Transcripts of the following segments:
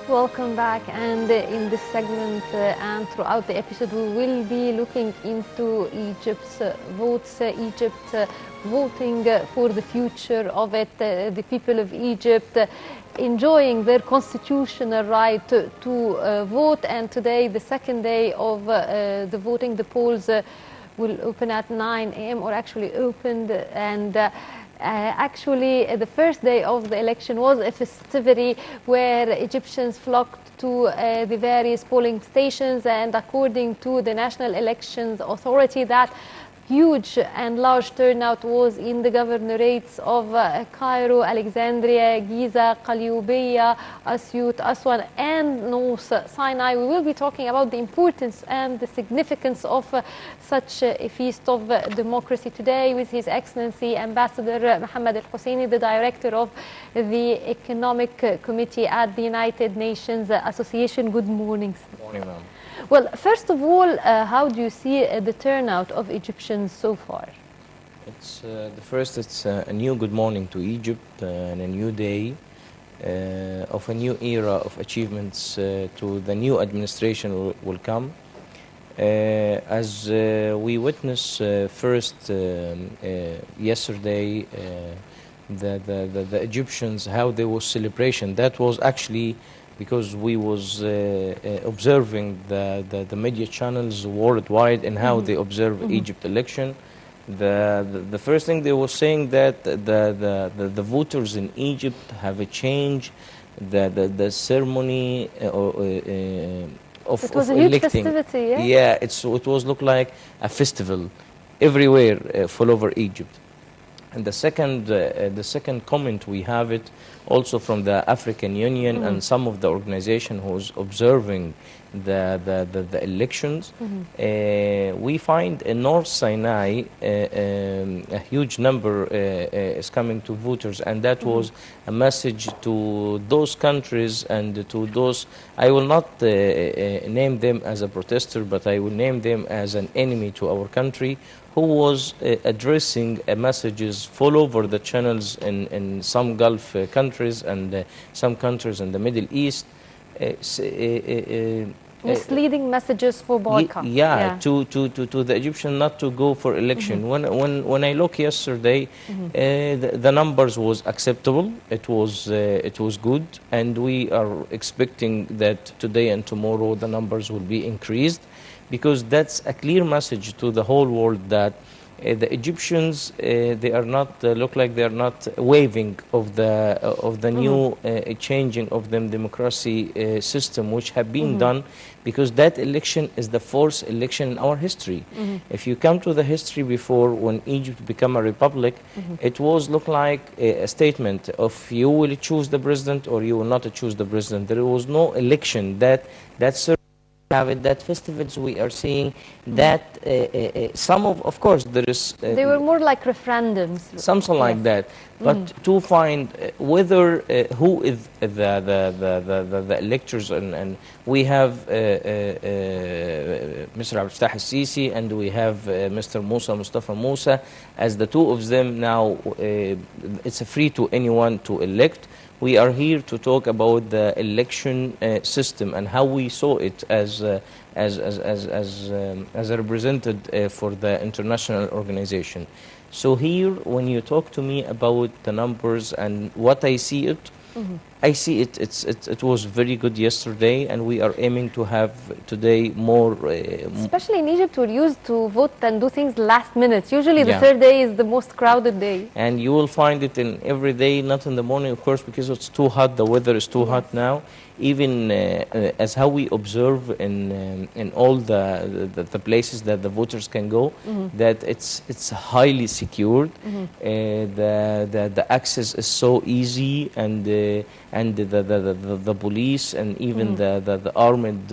Welcome back, and in this segment and throughout the episode we will be looking into Egypt's votes, Egypt voting for the future of it, the people of Egypt enjoying their constitutional right to vote. And today, the second day of the voting, the polls will open at 9 a.m. or actually opened, and actually, the first day of the election was a festivity where Egyptians flocked to the various polling stations, and according to the National Elections Authority, that huge and large turnout was in the governorates of Cairo, Alexandria, Giza, Qalyubiyya, Asyut, Aswan, and North Sinai. We will be talking about the importance and the significance of such a feast of democracy today with His Excellency Ambassador محمد الحسيني, the director of the Economic Committee at the United Nations Association. Good morning, sir. Good morning, ma'am. Well, first of all, how do you see the turnout of Egyptians so far? It's it's a new good morning to Egypt and a new day of a new era of achievements to the new administration will come. As we witnessed first yesterday, the Egyptians, how there was celebration. That was actually because we was observing the media channels worldwide and how they observe Egypt election. The first thing they were saying that the voters in Egypt have a change, the ceremony of it was a electing. huge festivity, yeah? Yeah, it was look like a festival everywhere all over Egypt. And the second comment we have it also from the African Union and some of the organization who's observing the elections. We find in North Sinai a huge number is coming to voters, and that was a message to those countries and to those, I will not name them as a protester, but I will name them as an enemy to our country, who was addressing messages all over the channels in some Gulf countries and some countries in the Middle East. Misleading messages for boycott. To the Egyptian not to go for election. When I look yesterday, the numbers was acceptable. It was good, and we are expecting that today and tomorrow the numbers will be increased, because that's a clear message to the whole world that the Egyptians they are not look like they are not waving of the new changing of the democracy system which have been done, because that election is the fourth election in our history. If you come to the history before, when Egypt became a republic, it was look like a statement of you will choose the president or you will not choose the president. There was no election that have it, that festivals we are seeing that some of course there is they were more like referendums, something like that, but to find whether who is the electors, and we have Mr. Abdel Fattah al-Sisi and we have Mr. Mustafa Musa as the two of them now. It's free to anyone to elect. We are here to talk about the election system and how we saw it as represented for the international organization. So here, when you talk to me about the numbers and what I see it, I see it. It was very good yesterday, and we are aiming to have today more. Especially in Egypt, we're used to vote and do things last minute. Usually, the third day is the most crowded day. And you will find it in every day, not in the morning, of course, because it's too hot. The weather is too hot now. Even as how we observe in all the places that the voters can go, that it's highly secured. The access is so easy, and the police and even the armed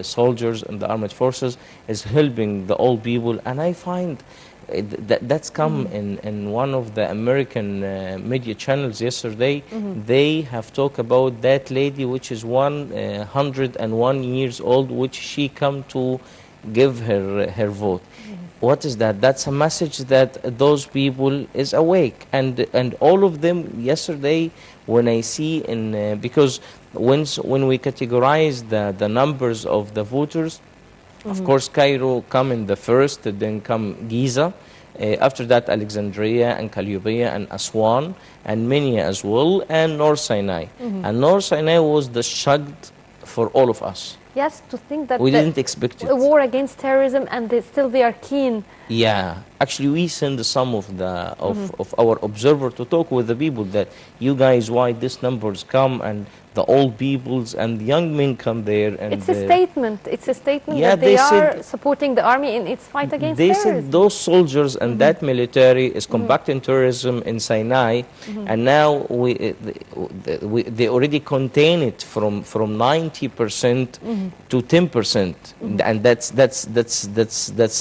soldiers and the armed forces is helping the old people. And I find that's come in one of the American media channels yesterday. They have talked about that lady which is 101 years old, which she come to give her vote. What is that? That's a message that those people is awake, and all of them yesterday when I see in because when we categorize the numbers of the voters, of course Cairo come in the first, then come Giza, after that Alexandria and Calliope and Aswan and Minya as well, and North Sinai. And North Sinai was the shugged for all of us. Yes, to think that We didn't expect it. a war against terrorism, and they are keen. Yeah, actually we send some of the of our observer to talk with the people that you guys, why these numbers come, and the old peoples and the young men come there, and It's a statement. It's a statement yeah, that they are said, supporting the army in its fight against they terrorism. said those soldiers and that military is combating terrorism in Sinai, and now they already contain it from 90% to 10%, and that's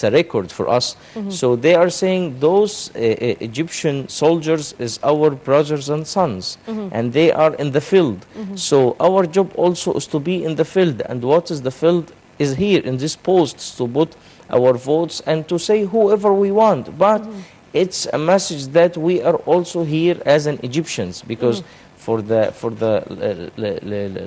a record for us. So they are saying those Egyptian soldiers is our brothers and sons, and they are in the field. So our job also is to be in the field, and what is the field is here in this posts to put our votes and to say whoever we want. But it's a message that we are also here as an Egyptians, because for the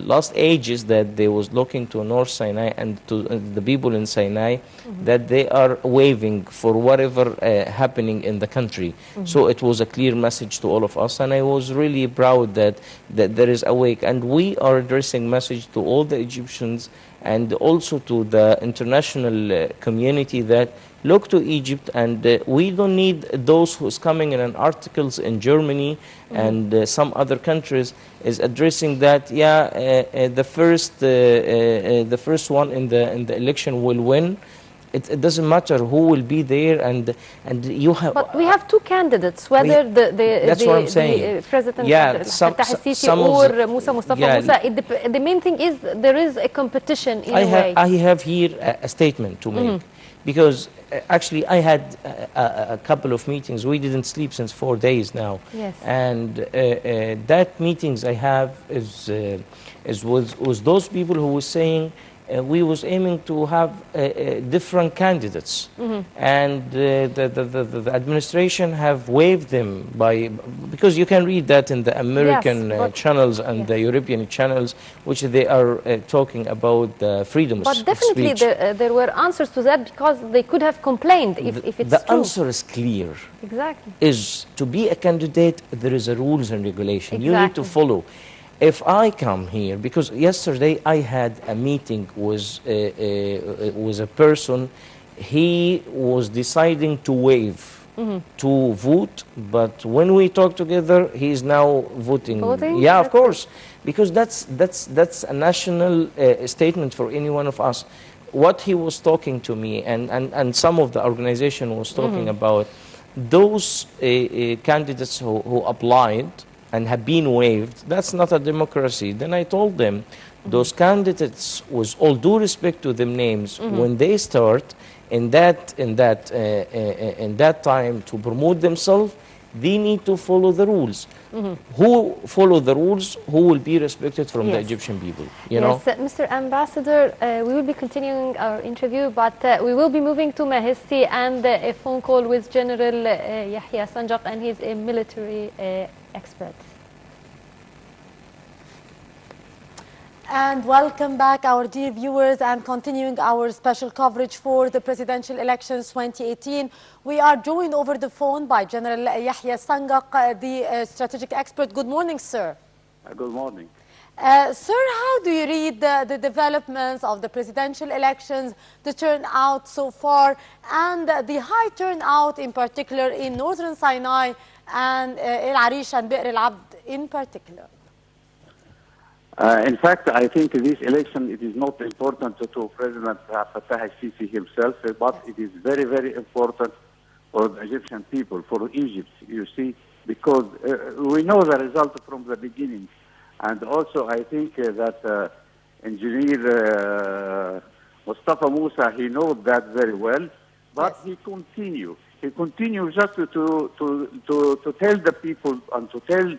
last ages that they was looking to North Sinai and to the people in Sinai, that they are waving for whatever happening in the country. So it was a clear message to all of us, and I was really proud that there is awake, and we are addressing message to all the Egyptians and also to the international community that look to Egypt, and we don't need those who's coming in an articles in Germany and some other countries is addressing that the first one in the election will win. It doesn't matter who will be there, and you have. But we have two candidates, whether that's what I'm saying. President some Al-Sisi or Musa Mustafa Musa. The main thing is there is a competition in a way. I have here a statement to make, because actually I had a couple of meetings. We didn't sleep since 4 days now. Yes. And that meetings I have is with those people who were saying we was aiming to have different candidates, and the administration have waived them because you can read that in the American channels and the European channels, which they are talking about the freedom of speech. But definitely there were answers to that, because they could have complained if it's true. The answer is clear. Exactly. Is to be a candidate, there is a rules and regulation. Exactly. You need to follow. If I come here, because yesterday I had a meeting with a person, he was deciding to waive to vote, but when we talk together, he is now voting. Yeah, of course, because that's a national statement for any one of us. What he was talking to me and some of the organization was talking about, those candidates who applied and have been waived, that's not a democracy. Then I told them, those candidates, with all due respect to them names, when they start in that time to promote themselves, they need to follow the rules. Who follow the rules, who will be respected from the Egyptian people, you know? Mr. Ambassador, we will be continuing our interview, but we will be moving to Mahesti and a phone call with General Yahya Sanjaq, and he's a military expert. And welcome back, our dear viewers, and continuing our special coverage for the presidential elections 2018. We are joined over the phone by General Yahya Sanjaq, the strategic expert. Good morning, sir. Good morning. Sir, how do you read the developments of the presidential elections, the turnout so far, and the high turnout in particular in northern Sinai and El Arish and Bir El Abd in particular? In fact, I think this election, it is not important to President Fattah al-Sisi himself, but it is very, very important for the Egyptian people, for Egypt, you see, because we know the result from the beginning. And also, I think that Engineer Mustafa Musa, he knows that very well, but he continues. He continues just to tell the people and to tell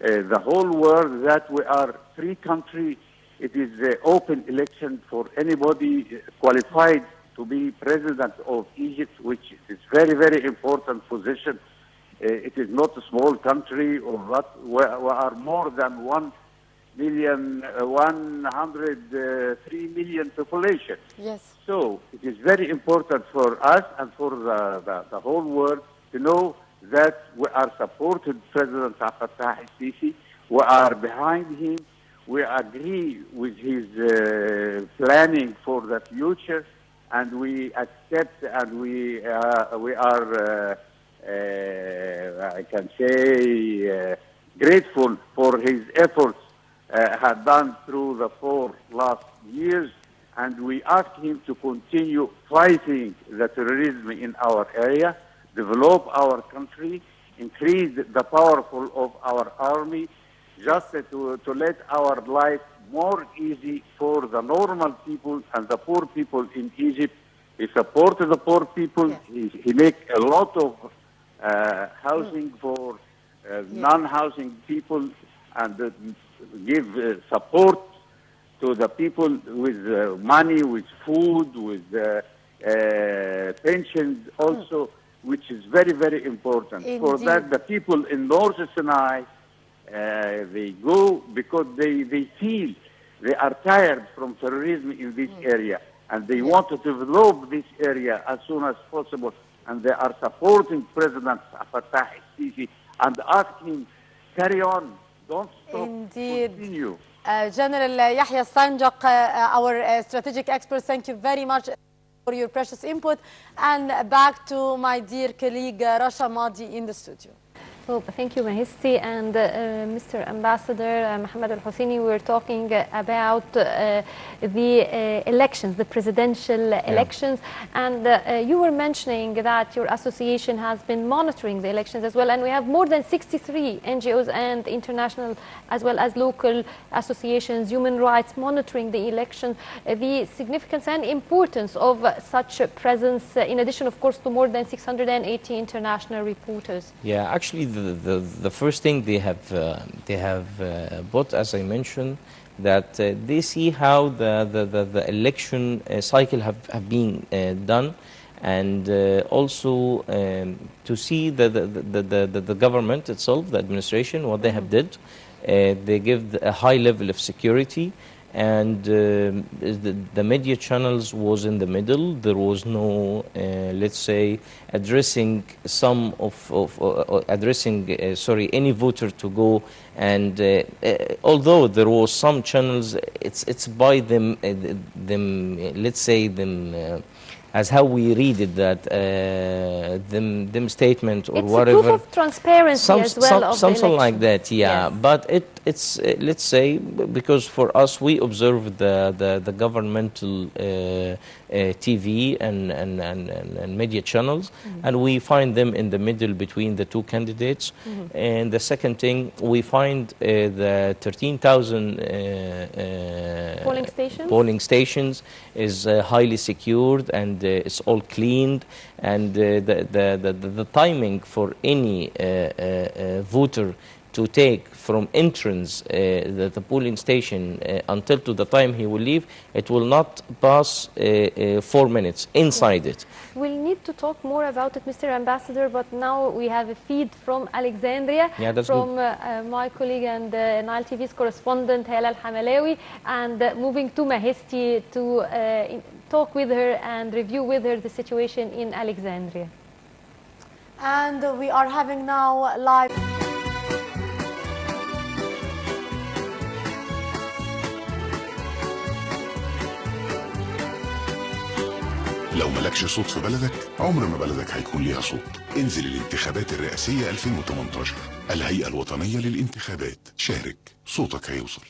the whole world that we are free country. It is an open election for anybody qualified to be president of Egypt, which is very, very important position. It is not a small country, or what. We are more than 103 million population. Yes. So it is very important for us and for the whole world to know that we are supporting President Abdel Fattah al-Sisi. We are behind him. We agree with his planning for the future, and we accept, and we are, I can say, grateful for his efforts had done through the 4 last years, and we ask him to continue fighting the terrorism in our area, develop our country, increase the powerful of our army, just to let our life more easy for the normal people and the poor people in Egypt. He supported the poor people. Yes. He make a lot of housing for non-housing people, and give support to the people with money, with food, with pensions also, which is very, very important. Indeed. For that, the people in North Sinai, they go because they feel they are tired from terrorism in this area, and they want to develop this area as soon as possible, and they are supporting President Fattah al-Sisi and asking, carry on, don't stop. Indeed. Continue. General Yahya Sanjak, our strategic expert, thank you very much for your precious input. And back to my dear colleague Rasha Madi in the studio. Well, thank you, Mahisti. And Mr. Ambassador محمد الحسيني, we were talking about the elections, the presidential elections. And you were mentioning that your association has been monitoring the elections as well. And we have more than 63 NGOs and international as well as local associations, human rights, monitoring the elections. The significance and importance of such presence, in addition, of course, to more than 680 international reporters. Yeah, actually, the first thing they have bought, as I mentioned, that they see how the election cycle have been done, and also to see the government itself, the administration, what they have did. They give a high level of security, and the media channels was in the middle. There was no, let's say, addressing any voter to go. And although there was some channels, it's by them, let's say them. As how we read it, that them statement or it's whatever. It's a proof of transparency as well of something the like that, yeah. Yes. But it's let's say, because for us we observe the governmental TV and media channels, and we find them in the middle between the two candidates. And the second thing, we find the 13,000 polling stations is highly secured, and it's all cleaned, and the timing for any voter to take from entrance the polling station until to the time he will leave, it will not pass 4 minutes inside it. We'll need to talk more about it, Mr. Ambassador, but now we have a feed from Alexandria, from my colleague and Nile TV's correspondent, Hala Al-Hamalawi, and moving to Mahisti to talk with her and review with her the situation in Alexandria. And we are having now live... لو ملكش صوت في بلدك، عمر ما بلدك هيكون ليها صوت. انزل الانتخابات الرئاسية 2018، الهيئة الوطنية للانتخابات. شارك، صوتك هيوصل.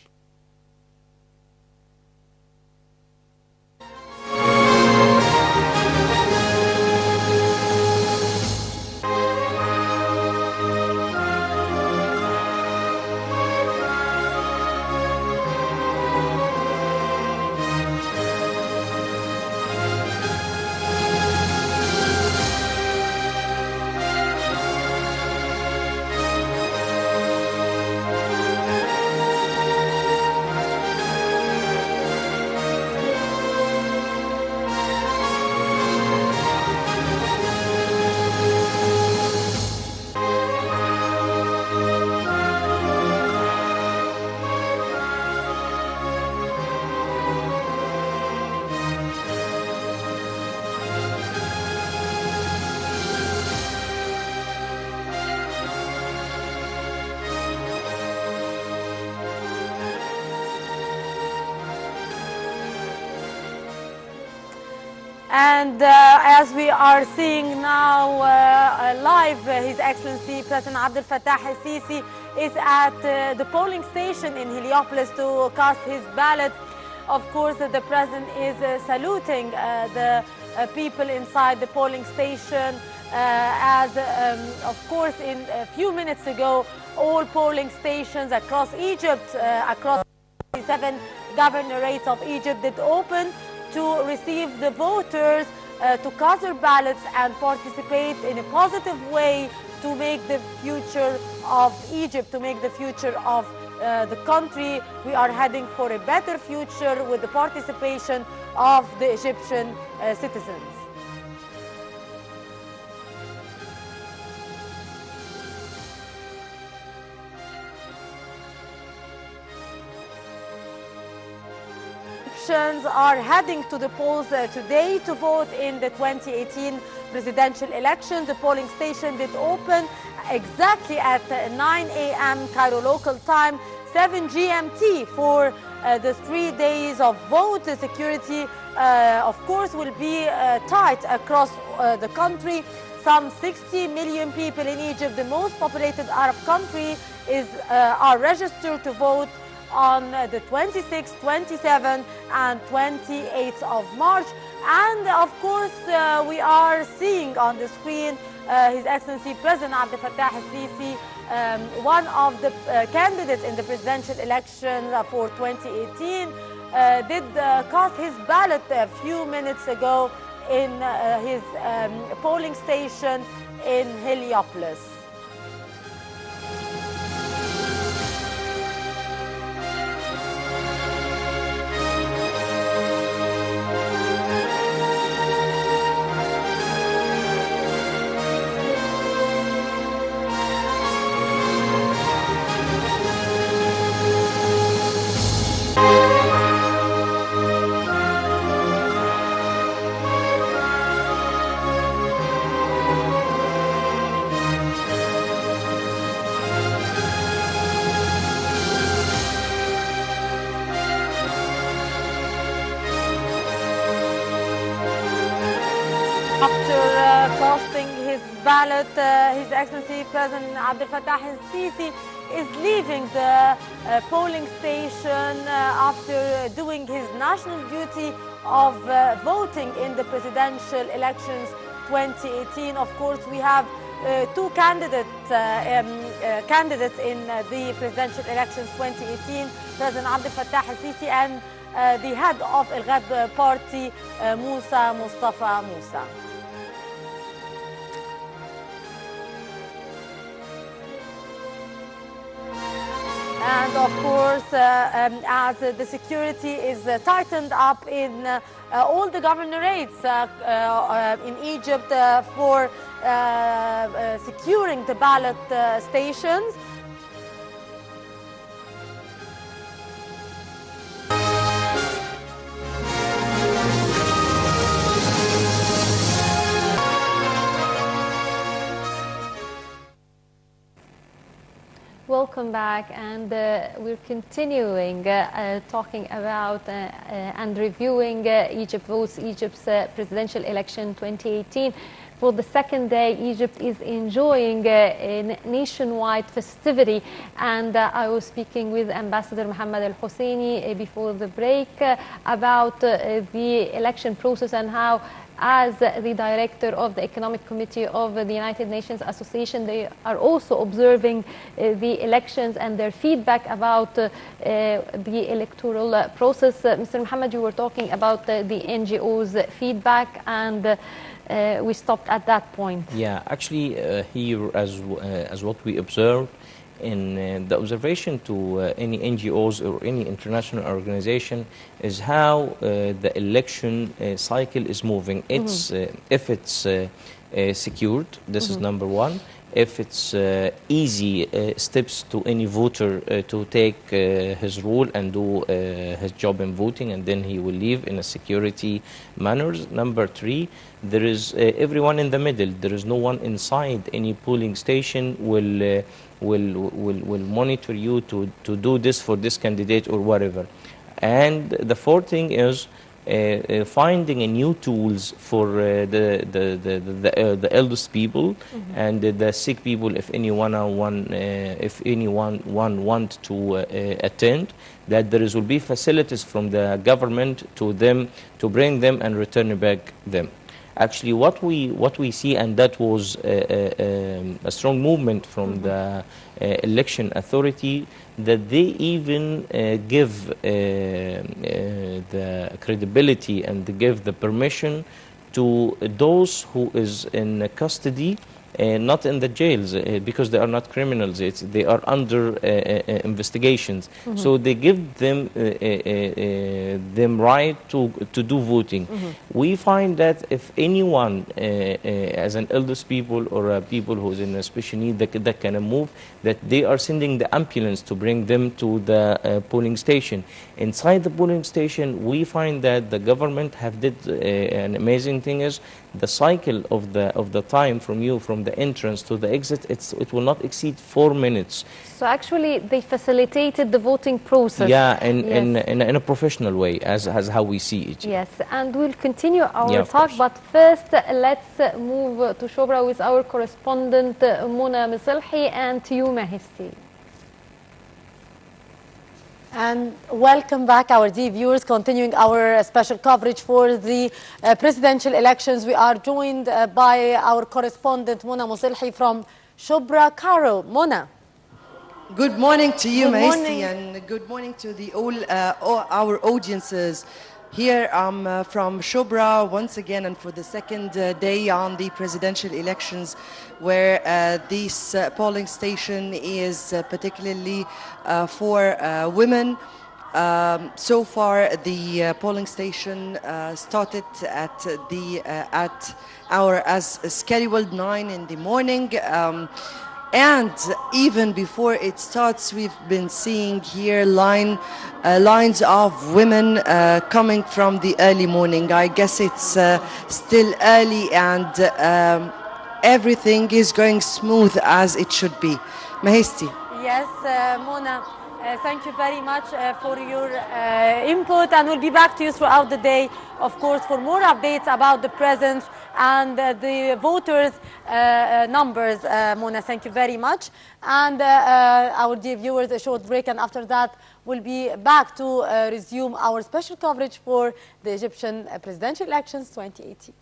And as we are seeing now live, His Excellency President Abdel Fattah al-Sisi is at the polling station in Heliopolis to cast his ballot. Of course, the President is saluting the people inside the polling station as, of course, in a few minutes ago, all polling stations across Egypt, across 7 governorates of Egypt did open to receive the voters to cast their ballots and participate in a positive way to make the future of Egypt, to make the future of the country. We are heading for a better future with the participation of the Egyptian citizens. Egyptians are heading to the polls today to vote in the 2018 presidential elections. The polling station did open exactly at 9 a.m. Cairo local time, 7 GMT for the 3 days of vote. The security, of course, will be tight across the country. Some 60 million people in Egypt, the most populated Arab country, are registered to vote on the 26th, 27th, and 28th of March. And of course, we are seeing on the screen His Excellency President Abdel Fattah al-Sisi, one of the candidates in the presidential election for 2018, did cast his ballot a few minutes ago in his polling station in Heliopolis. After casting his ballot, His Excellency President Abdel Fattah al-Sisi is leaving the polling station after doing his national duty of voting in the presidential elections 2018. Of course, we have 2 candidates in the presidential elections 2018, President Abdel Fattah al-Sisi and the head of Al Ghad party, Mustafa Musa. And of course, as the security is tightened up in all the governorates in Egypt for securing the ballot stations, Welcome back, and we're continuing talking about and reviewing Egypt Votes, Egypt's presidential election 2018. For the second day, Egypt is enjoying a nationwide festivity, and I was speaking with Ambassador محمد الحسيني before the break about the election process and how, as the director of the Economic Committee of the United Nations Association, they are also observing the elections and their feedback about the electoral process. Mr. Muhammad, you were talking about the NGOs' feedback, and we stopped at that point. Yeah, actually, here, as what we observe in the observation to any NGOs or any international organization is how the election cycle is moving. It's if it's secured, this is number one. If it's easy steps to any voter to take his role and do his job in voting, and then he will leave in a security manners. Number three, there is everyone in the middle. There is no one inside any polling station will monitor you to do this for this candidate or whatever. And the fourth thing is finding new tools for the eldest people and the sick people, if anyone want to attend, that there will be facilities from the government to them to bring them and return back them. Actually, what we see, and that was a strong movement from the election authority, that they even give the credibility and they give the permission to those who is in custody, not in the jails, because they are not criminals. They are under investigations. So they give them right to do voting. We find that if anyone, as an eldest people or people who is in a special need that can move, that they are sending the ambulance to bring them to the polling station. Inside the polling station, we find that the government have did an amazing thing is the cycle of the time from the entrance to the exit, it will not exceed 4 minutes. So actually they facilitated the voting process. Yeah, in a professional way, as how we see it. Yes, and we'll continue our talk, but first let's move to Shobra with our correspondent Mona Misalhi, and to you, Mahesti. And welcome back, our dear viewers. Continuing our special coverage for the presidential elections, we are joined by our correspondent Mona Misalhi from Shobra Cairo. Mona. Good morning to you, Mahesti, and good morning to all our audiences. Here I'm from Shobra once again, and for the second day on the presidential elections, where this polling station is particularly for women. So far, the polling station started at as scheduled 9 in the morning. And even before it starts, we've been seeing here lines of women coming from the early morning. I guess it's still early, and everything is going smooth as it should be. Mahesti. Yes, Mona, thank you very much for your input, and we'll be back to you throughout the day, of course, for more updates about the presence and the voters' numbers. Mona, thank you very much. And our dear viewers, a short break, and after that, we'll be back to resume our special coverage for the Egyptian presidential elections 2018.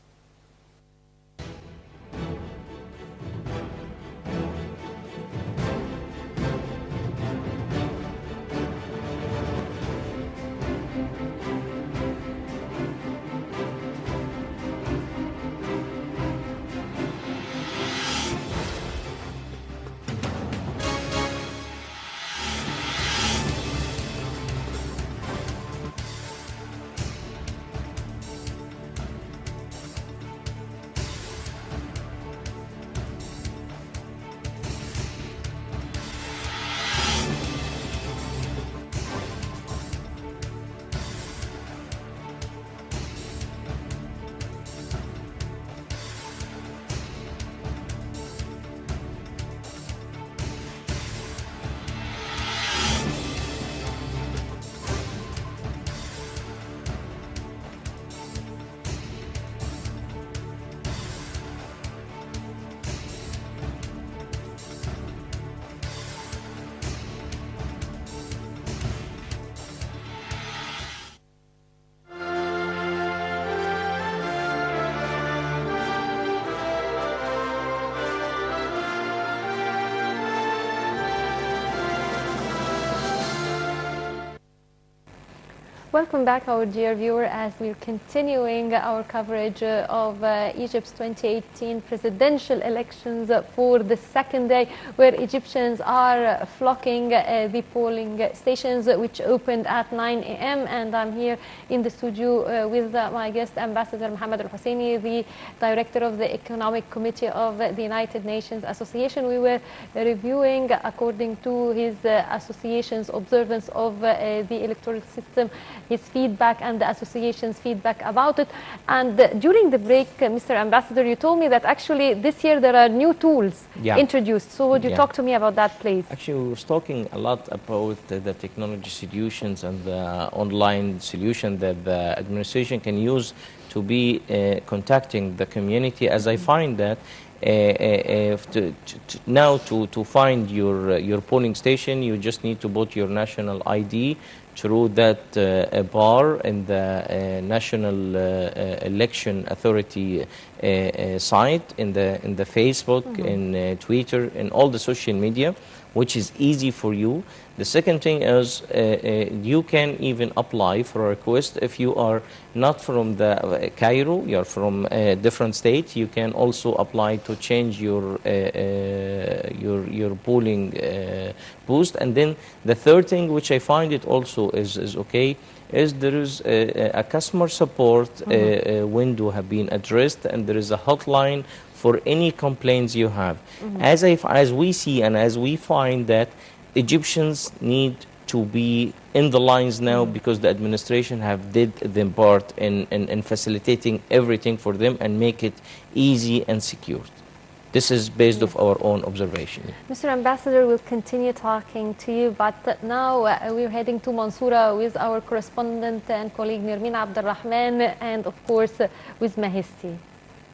Welcome back, our dear viewer, as we're continuing our coverage of Egypt's 2018 presidential elections for the second day, where Egyptians are flocking the polling stations, which opened at 9 a.m. And I'm here in the studio with my guest, Ambassador محمد الحسيني, the director of the Economic Committee of the United Nations Association. We were reviewing, according to his association's observance of the electoral system his feedback and the association's feedback about it. And during the break, Mr. Ambassador, you told me that actually this year there are new tools introduced. So would you talk to me about that, please? Actually, we was talking a lot about the technology solutions and the online solution that the administration can use to be contacting the community, as I find that now to find your polling station, you just need to put your national ID through that bar in the National Election Authority site, in the Facebook, in Twitter, in all the social media, which is easy for you. The second thing is you can even apply for a request if you are not from the Cairo, you are from a different state. You can also apply to change your polling booth. And then the third thing, which I find it also is okay, is there is a customer support window have been addressed, and there is a hotline for any complaints you have. As we see and as we find that Egyptians need to be in the lines now, because the administration have did their part in facilitating everything for them and make it easy and secure. This is based off our own observation. Mr. Ambassador, we'll continue talking to you, but now we're heading to Mansoura with our correspondent and colleague Nermin Abdelrahman, and of course with Mahisti.